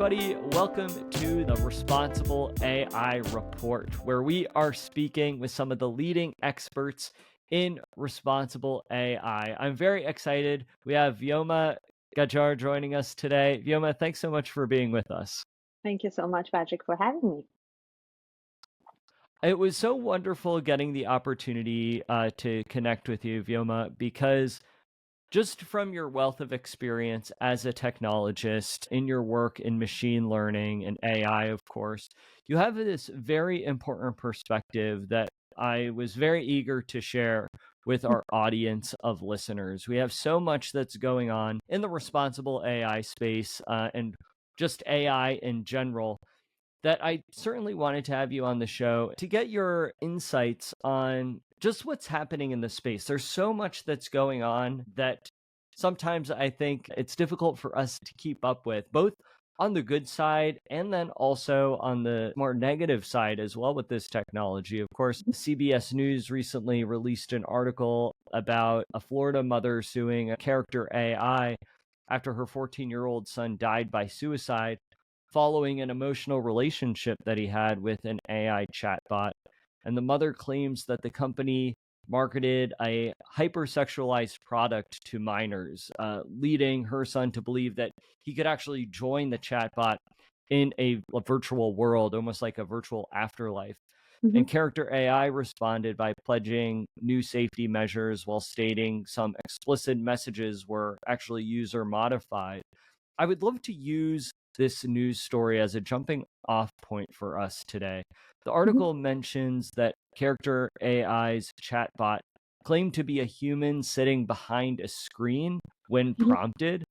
everybody. Welcome to the Responsible AI Report, where we are speaking with some of the leading experts in responsible AI. I'm very excited. We have Vyoma Gajjar joining us today. Vyoma, thanks so much for being with us. Thank you so much, Patrick, for having me. It was so wonderful getting the opportunity to connect with you, Vyoma, because just from your wealth of experience as a technologist in your work in machine learning and AI, of course, you have this very important perspective that I was very eager to share with our audience of listeners. We have so much that's going on in the responsible AI space and just AI in general that I certainly wanted to have you on the show to get your insights on just what's happening in the space. There's so much that's going on that sometimes I think it's difficult for us to keep up with, both on the good side and then also on the more negative side as well with this technology. Of course, CBS News recently released an article about a Florida mother suing a character AI after her 14-year-old son died by suicide following an emotional relationship that he had with an AI chatbot. And the mother claims that the company marketed a hypersexualized product to minors, leading her son to believe that he could actually join the chatbot in a virtual world, almost like a virtual afterlife. And Character AI responded by pledging new safety measures while stating some explicit messages were actually user modified. I would love to use this news story as a jumping off point for us today. The article mentions that Character AI's chatbot claimed to be a human sitting behind a screen when prompted.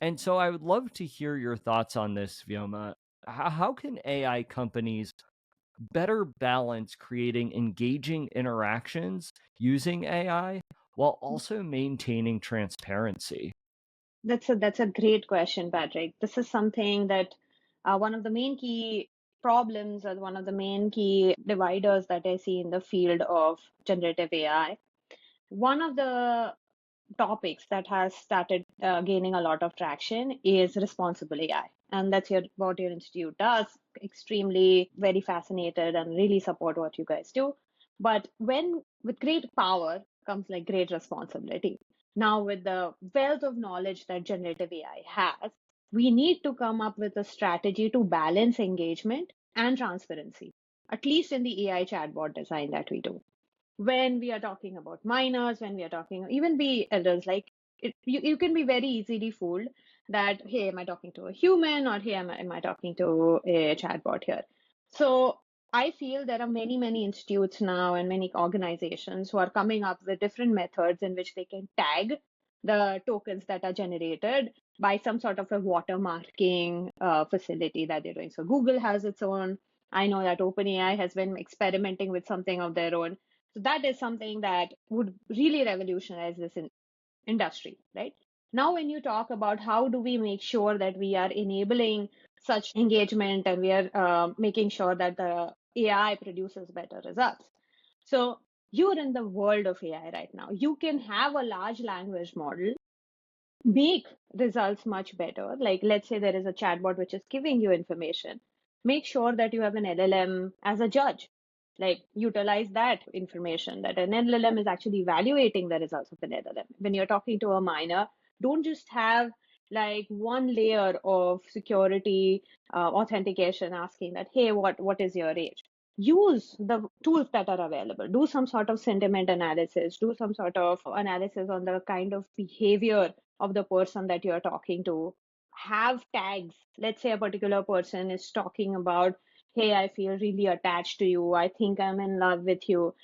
And so I would love to hear your thoughts on this, Vyoma. How can AI companies better balance creating engaging interactions using AI while also maintaining transparency? That's a great question, Patrick. This is something that one of the main key problems or one of the main key dividers that I see in the field of generative AI. One of the topics that has started gaining a lot of traction is responsible AI. And that's what your institute does. Extremely very fascinated and really support what you guys do. But with great power comes like great responsibility. Now, with the wealth of knowledge that generative AI has, we need to come up with a strategy to balance engagement and transparency, at least in the AI chatbot design that we do when we are talking about minors, when we are talking even be elders, like you can be very easily fooled that, hey, am I talking to a human or hey, am I talking to a chatbot here? So I feel there are many, many institutes now and many organizations who are coming up with different methods in which they can tag the tokens that are generated by some sort of a watermarking facility that they're doing. So Google has its own. I know that OpenAI has been experimenting with something of their own. So that is something that would really revolutionize this industry, right? Now, when you talk about how do we make sure that we are enabling such engagement and we are making sure that the AI produces better results. So you're in the world of AI right now. You can have a large language model make results much better. Like, let's say there is a chatbot which is giving you information. Make sure that you have an LLM as a judge. Like, utilize that information that an LLM is actually evaluating the results of an LLM. When you're talking to a minor, don't just have like one layer of security authentication asking that, hey, what is your age? Use the tools that are available. Do some sort of sentiment analysis. Do some sort of analysis on the kind of behavior of the person that you're talking to. Have tags. Let's say a particular person is talking about, hey, I feel really attached to you. I think I'm in love with you.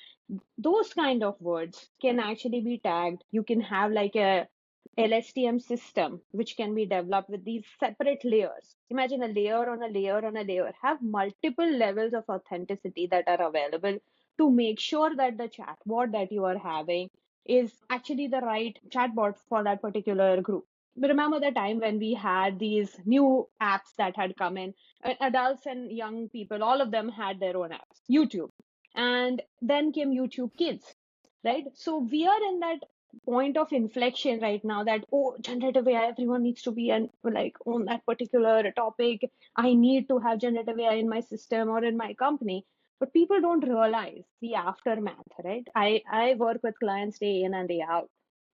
Those kind of words can actually be tagged. You can have like a LSTM system, which can be developed with these separate layers. Imagine a layer on a layer on a layer, have multiple levels of authenticity that are available to make sure that the chatbot that you are having is actually the right chatbot for that particular group. Remember the time when we had these new apps that had come in, adults and young people, all of them had their own apps, YouTube. And then came YouTube Kids, right? So we are in that point of inflection right now that, oh, generative AI, everyone needs to be like on that particular topic. I need to have generative AI in my system or in my company. But people don't realize the aftermath, right? I work with clients day in and day out.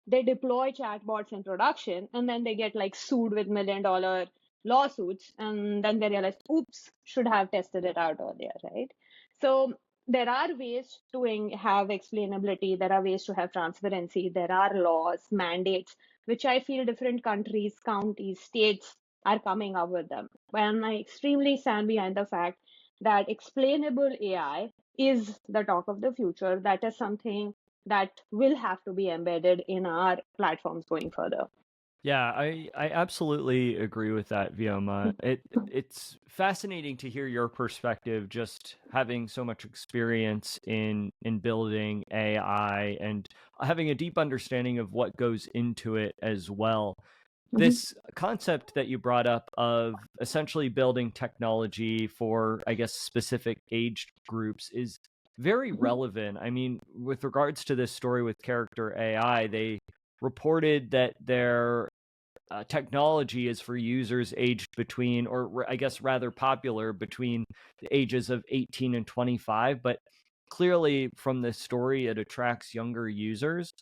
They deploy chatbots in production and then they get like sued with $1 million lawsuits, and then they realize, oops, should have tested it out earlier, right? So there are ways to have explainability, there are ways to have transparency, there are laws, mandates, which I feel different countries, counties, states are coming up with them. And I extremely stand behind the fact that explainable AI is the talk of the future. That is something that will have to be embedded in our platforms going further. Yeah, I absolutely agree with that, Vyoma. It's fascinating to hear your perspective, just having so much experience in building AI and having a deep understanding of what goes into it as well. Mhm, This concept that you brought up of essentially building technology for, I guess, specific age groups is very mhm, relevant. I mean, with regards to this story with character AI, they reported that their technology is for users aged between, or I guess rather popular between the ages of 18 and 25. But clearly, from this story, it attracts younger users.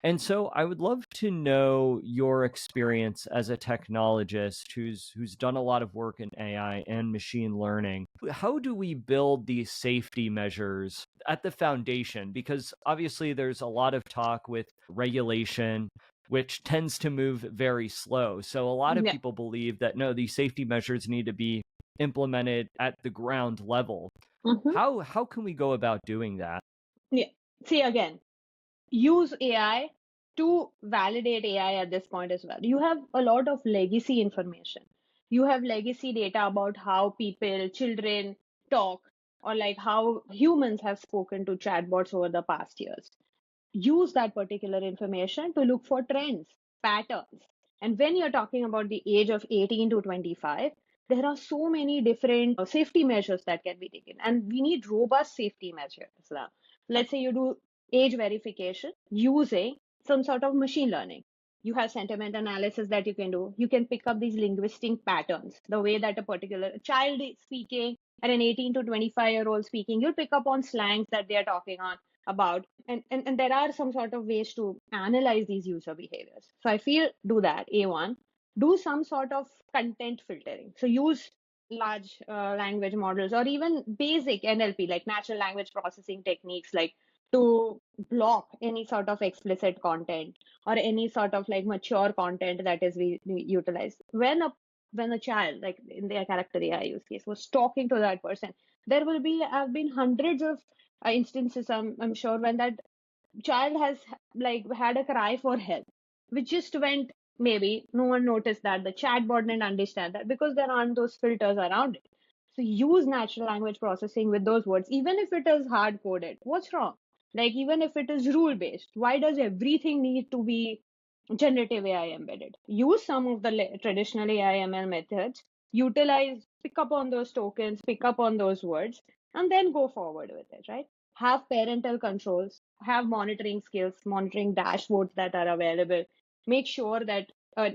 And so I would love to know your experience as a technologist who's done a lot of work in AI and machine learning. How do we build these safety measures at the foundation? Because obviously there's a lot of talk with regulation, which tends to move very slow. So a lot of yeah. people believe that no, these safety measures need to be implemented at the ground level. Mhm, How can we go about doing that? yeah. See, again, use AI to validate AI at this point as well. You have a lot of legacy information. You have legacy data about how people, children talk, or like how humans have spoken to chatbots over the past years. Use that particular information to look for trends, patterns. And when you're talking about the age of 18 to 25, there are so many different safety measures that can be taken. And we need robust safety measures now. Let's say you do age verification using some sort of machine learning. You have sentiment analysis that you can do. You can pick up these linguistic patterns, the way that a particular child is speaking and an 18 to 25-year-old speaking. You'll pick up on slangs that they are talking on about, and there are some sort of ways to analyze these user behaviors. So I feel do that, A1. Do some sort of content filtering. So use large language models or even basic NLP, like natural language processing techniques, like to block any sort of explicit content or any sort of like mature content that is we utilized. When a child, like in their character AI use case, was talking to that person, there will be have been hundreds of instances, I'm sure, when that child has like had a cry for help, which just went, maybe no one noticed that the chatbot didn't understand that because there aren't those filters around it. So use natural language processing with those words, even if it is hard coded. What's wrong? Like, even if it is rule based, why does everything need to be generative AI embedded? Use some of the traditional AI ML methods, utilize, pick up on those tokens, pick up on those words, and then go forward with it, right? Have parental controls, have monitoring skills, monitoring dashboards that are available. Make sure that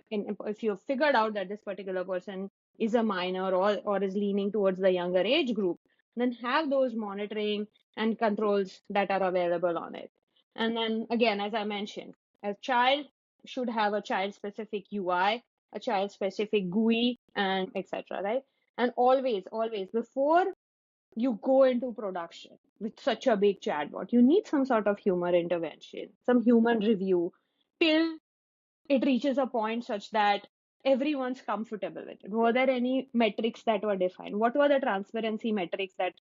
if you've figured out that this particular person is a minor or is leaning towards the younger age group, then have those monitoring and controls that are available on it. And then again, as I mentioned, a child should have a child specific UI, a child specific GUI, and etc. Right? And always, always, before you go into production with such a big chatbot, you need some sort of human intervention, some human review till it reaches a point such that everyone's comfortable with it. Were there any metrics that were defined? What were the transparency metrics that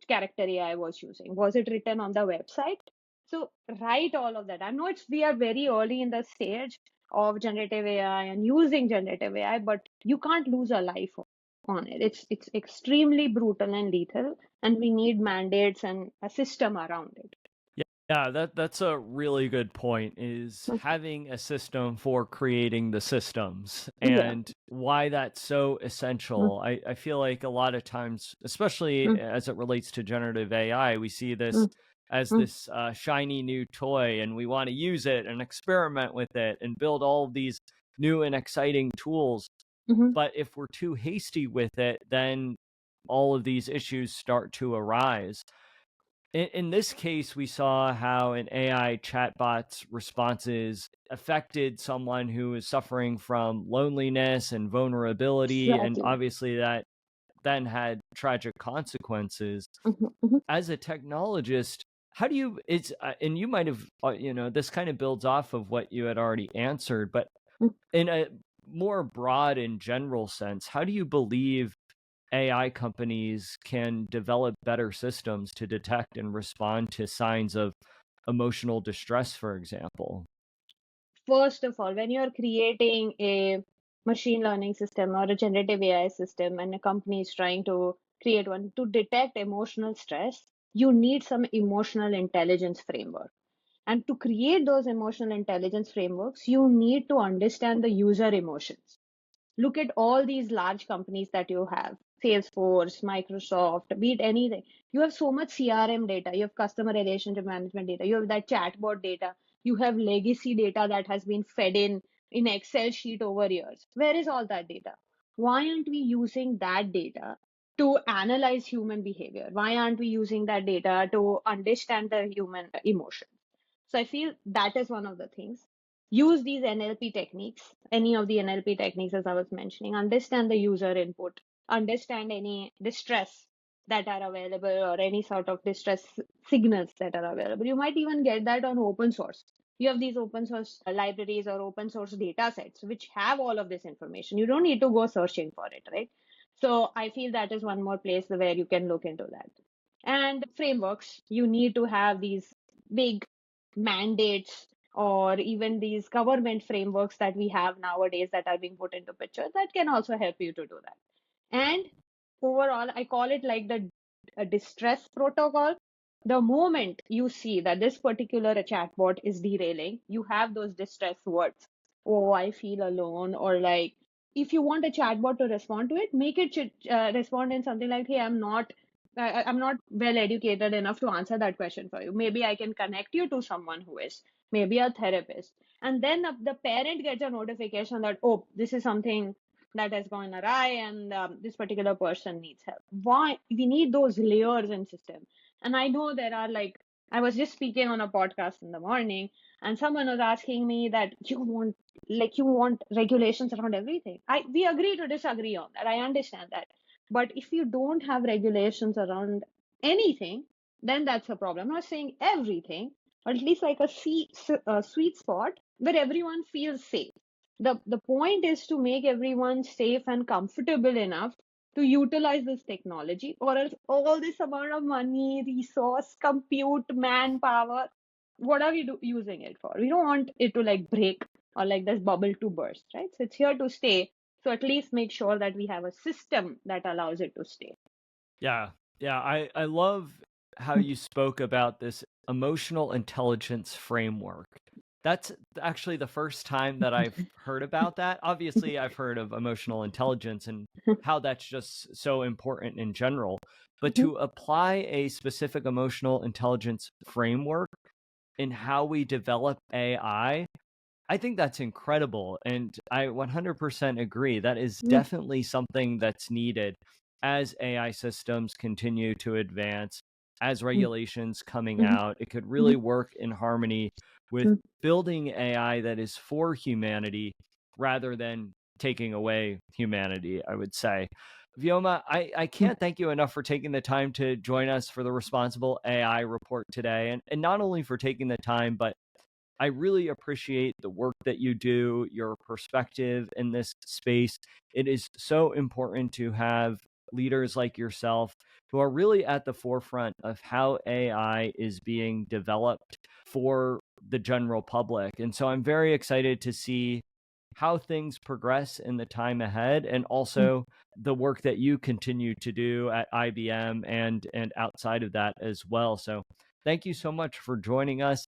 character AI was using? Was it written on the website? So write all of that. I know we are very early in the stage of generative AI and using generative AI, but you can't lose a life on it. It's extremely brutal and lethal, and we need mandates and a system around it. Yeah, that's a really good point, is having a system for creating the systems Yeah. and why that's so essential. I feel like a lot of times, especially as it relates to generative AI, we see this as Mm, this shiny new toy, and we want to use it and experiment with it and build all of these new and exciting tools. mhm. But if we're too hasty with it, then all of these issues start to arise. In this case, we saw how an AI chatbot's responses affected someone who is suffering from loneliness and vulnerability. And Exactly. obviously, that then had tragic consequences. Mhm, mhm, As a technologist, how do you, and you might have, this kind of builds off of what you had already answered, but mm. in a more broad and general sense, how do you believe AI companies can develop better systems to detect and respond to signs of emotional distress, for example? First of all, when you're creating a machine learning system or a generative AI system, and a company is trying to create one to detect emotional stress, you need some emotional intelligence framework. And to create those emotional intelligence frameworks, you need to understand the user emotions. Look at all these large companies that you have: Salesforce, Microsoft, be it anything. You have so much CRM data, you have customer relationship management data, you have that chatbot data, you have legacy data that has been fed in Excel sheet over years. Where is all that data? Why aren't we using that data to analyze human behavior? Why aren't we using that data to understand the human emotion? So I feel that is one of the things. Use these NLP techniques, any of the NLP techniques, as I was mentioning, understand the user input, understand any distress that are available or any sort of distress signals that are available. You might even get that on open source. You have these open source libraries or open source data sets which have all of this information. You don't need to go searching for it, right? So I feel that is one more place where you can look into that. And frameworks, you need to have these big mandates or even these government frameworks that we have nowadays that are being put into picture that can also help you to do that. And overall, I call it like the distress protocol. The moment you see that this particular chatbot is derailing, you have those distress words. Oh, I feel alone, or like, if you want a chatbot to respond to it, make it respond in something like, "Hey, I'm not well educated enough to answer that question for you. Maybe I can connect you to someone who is, maybe a therapist." And then the parent gets a notification that, oh, this is something that has gone awry, and this particular person needs help. Why we need those layers in system? And I know there are, like, I was just speaking on a podcast in the morning, and someone was asking me that you want regulations around everything. We agree to disagree on that. I understand that. But if you don't have regulations around anything, then that's a problem. I'm not saying everything, but at least like a sweet spot where everyone feels safe. The point is to make everyone safe and comfortable enough to utilize this technology, or else all this amount of money, resource, compute, manpower, what are we using it for? We don't want it to like break or like this bubble to burst, right? So it's here to stay. So at least make sure that we have a system that allows it to stay. Yeah. Yeah. I love how you spoke about this emotional intelligence framework. That's actually the first time that I've heard about that. Obviously, I've heard of emotional intelligence and how that's just so important in general. But to apply a specific emotional intelligence framework in how we develop I think that's incredible. And I 100% agree. That is definitely something that's needed as AI systems continue to advance, as regulations coming out. It could really work in harmony with building AI that is for humanity rather than taking away humanity, I would say. Vyoma, I can't thank you enough for taking the time to join us for the Responsible AI report today. And not only for taking the time, but I really appreciate the work that you do, your perspective in this space. It is so important to have leaders like yourself who are really at the forefront of how AI is being developed for the general public. And so I'm very excited to see how things progress in the time ahead, and also the work that you continue to do at IBM and outside of that as well. So thank you so much for joining us.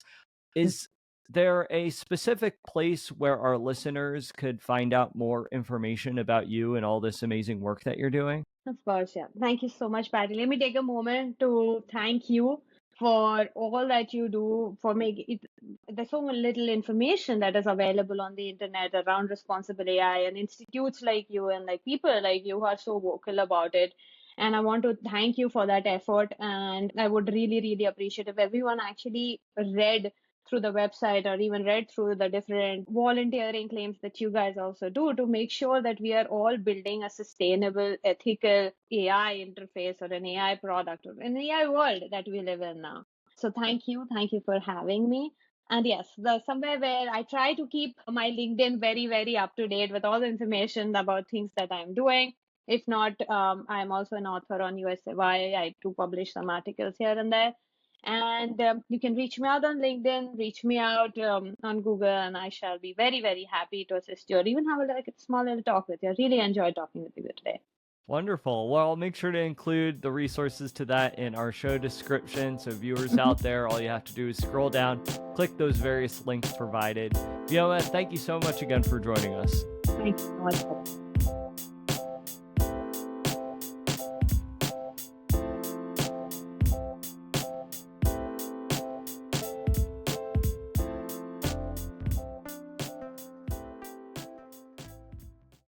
Is there a specific place where our listeners could find out more information about you and all this amazing work that you're doing? Of course, yeah. Thank you so much, Patty. Let me take a moment to thank you for all that you do for make it. There's so little information that is available on the internet around responsible AI, and institutes like you and like people like you who are so vocal about it. And I want to thank you for that effort. And I would really, really appreciate if everyone actually read through the website or even read through the different volunteering claims that you guys also do to make sure that we are all building a sustainable, ethical AI interface or an AI product or an AI world that we live in now. So thank you. Thank you for having me. And yes, the somewhere where I try to keep my LinkedIn very, very up to date with all the information about things that I'm doing. If not, I'm also an author on USAY. I do publish some articles here and there. And you can reach me out on LinkedIn, reach me out on Google, and I shall be very, very happy to assist you or even have a small little talk with you. I really enjoyed talking with you today. Wonderful. Well, I'll make sure to include the resources to that in our show description. So viewers out there, all you have to do is scroll down, click those various links provided. Vyoma, thank you so much again for joining us. Thank you so much.